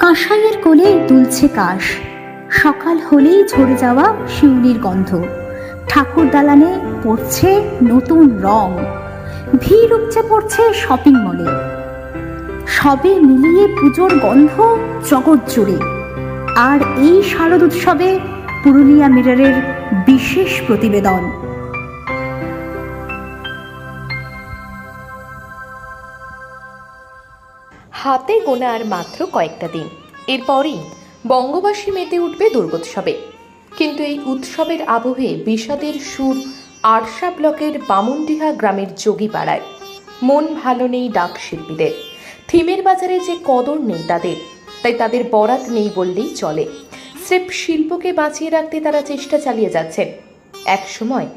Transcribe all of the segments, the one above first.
কাঁসাইয়ের কোলে দুলছে কাশ, সকাল হলেই ঝরে যাওয়া শিউলির গন্ধ। ঠাকুর দালানে পড়ছে নতুন রং, ভিড় উপচে পড়ছে শপিং মলে। সবে মিলিয়ে পুজোর গন্ধ জগৎ জুড়ে। আর এই শারদ উৎসবে পুরুলিয়া মিররের বিশেষ প্রতিবেদন। হাতে গোনা আর মাত্র কয়েকটা দিন, এরপরই বঙ্গবাসী মেতে উঠবে দুর্গোৎসবে। কিন্তু এই উৎসবের আবহে বিষাদের সুর আরশা ব্লকের বামুনডিহা গ্রামের যোগীপাড়ায়। মন ভালো নেই ডাক শিল্পীদের, থিমের বাজারে যে কদর নেই তাদের, তাই তাদের বরাত নেই বললেই চলে। স্রেফ শিল্পকে বাঁচিয়ে রাখতে তারা চেষ্টা চালিয়ে যাচ্ছেন। একসময়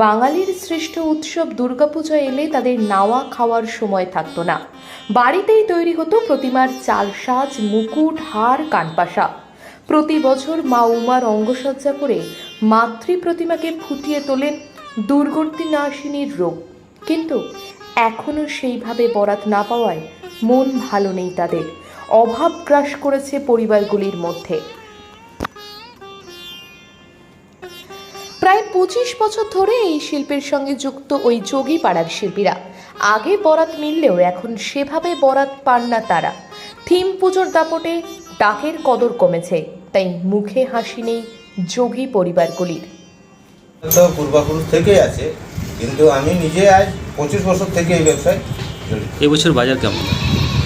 বাঙালির শ্রেষ্ঠ উৎসব দুর্গাপুজো এলে তাদের নাওয়া খাওয়ার সময় থাকতো না। বাড়িতেই তৈরি হতো প্রতিমার চাল সাজ, মুকুট, হার, কানপাশা। প্রতি বছর মা উমার অঙ্গসজ্জা করে মাতৃ প্রতিমাকে ফুটিয়ে তোলেন দুর্গতি নাশিনীর রূপ। কিন্তু এখনও সেইভাবে বরাত না পাওয়ায় মন ভালো নেই তাদের। অভাব গ্রাস করেছে পরিবারগুলির মধ্যে। প্রায় 25 বছর ধরে এই শিল্পের সঙ্গে যুক্ত ওই যোগীপাড়ার শিল্পীরা। আগে বরাত মিললেও এখন সেভাবে বরাত পান না তারা। থিম পুজোর দাপটে ডাকের কদর কমেছে, তাই মুখে হাসি নেই যোগী পরিবারগুলির। তো পূর্বপুরুষ থেকেই আছে, কিন্তু আমি নিজে আজ 25 বছর থেকে এই ব্যবসায় জড়িত। এবছর বাজার কেমন?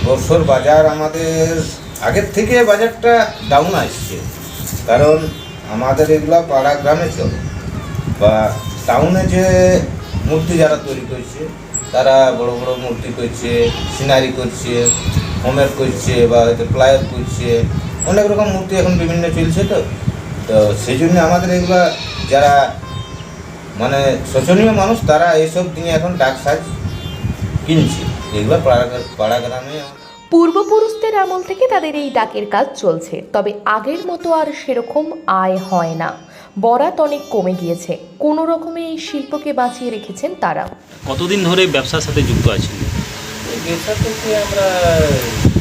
বছর বাজার আমাদের আগের থেকে বাজারটা ডাউন আসছে, কারণ আমাদের এগুলা পাড়া গ্রামে চলে, বা টাউনে যে মূর্তি যারা তৈরি করছে তারা বড় বড় মূর্তি করছে, সিনারি করছে, হোমের করছে, বা হয়তো প্লায়ার করছে, অনেক রকম মূর্তি এখন বিভিন্ন চলছে। তো সেই জন্য আমাদের এগুলা যারা মানে শোচনীয় মানুষ, তারা এইসব দিনে এখন ডাক সাজ কিনছে। এগুলো পাড়া গ্রামে পূর্বপুরুষদের আমল থেকে তাদের এই ডাকের কাজ চলছে, তবে আগের মতো আর সেরকম আয় হয় না। বরাত অনেক কমে গিয়েছে। কোনো রকমে এই শিল্পকে বাঁচিয়ে রেখেছেন তারা। কতদিন ধরে ব্যবসার সাথে যুক্ত আছেন? এই ব্যবসা থেকে আমরা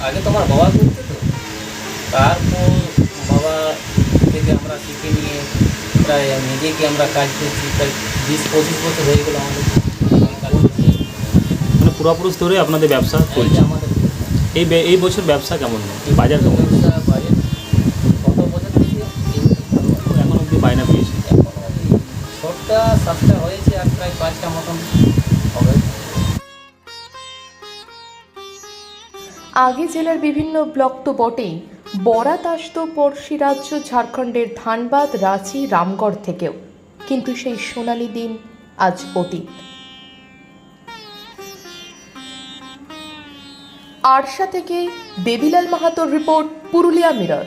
আগে তো আমার বাবা করতে, তো তারপর বাবা থেকে আমরা শিখে নিয়ে প্রায় নিজেকে আমরা কাজ করছি। প্রায় 20-25 বছর হয়ে গেলো আমাদের কাজ করছি। মানে পূর্বপুরুষ ধরে আপনাদের ব্যবসা চলছে। আমাদের এই বছর ব্যবসা কেমন? বাজার কেমন? ব্যবসা বাজেট কত বছর থেকে এখন অবধি বায়না পেয়েছে? এখন ওই 6টা-7টা হয়েছে, আর প্রায় 5টা মতন হবে। আগে জেলার বিভিন্ন ব্লক তো বটেই, বরাত আসতো পড়শি রাজ্য ঝাড়খণ্ডের ধানবাদ, রাঁচি, রামগড় থেকেও। কিন্তু সেই সোনালি দিন আজ অতীত। আরশা থেকে দেবিলাল মাহাতোর রিপোর্ট, পুরুলিয়া মিরর।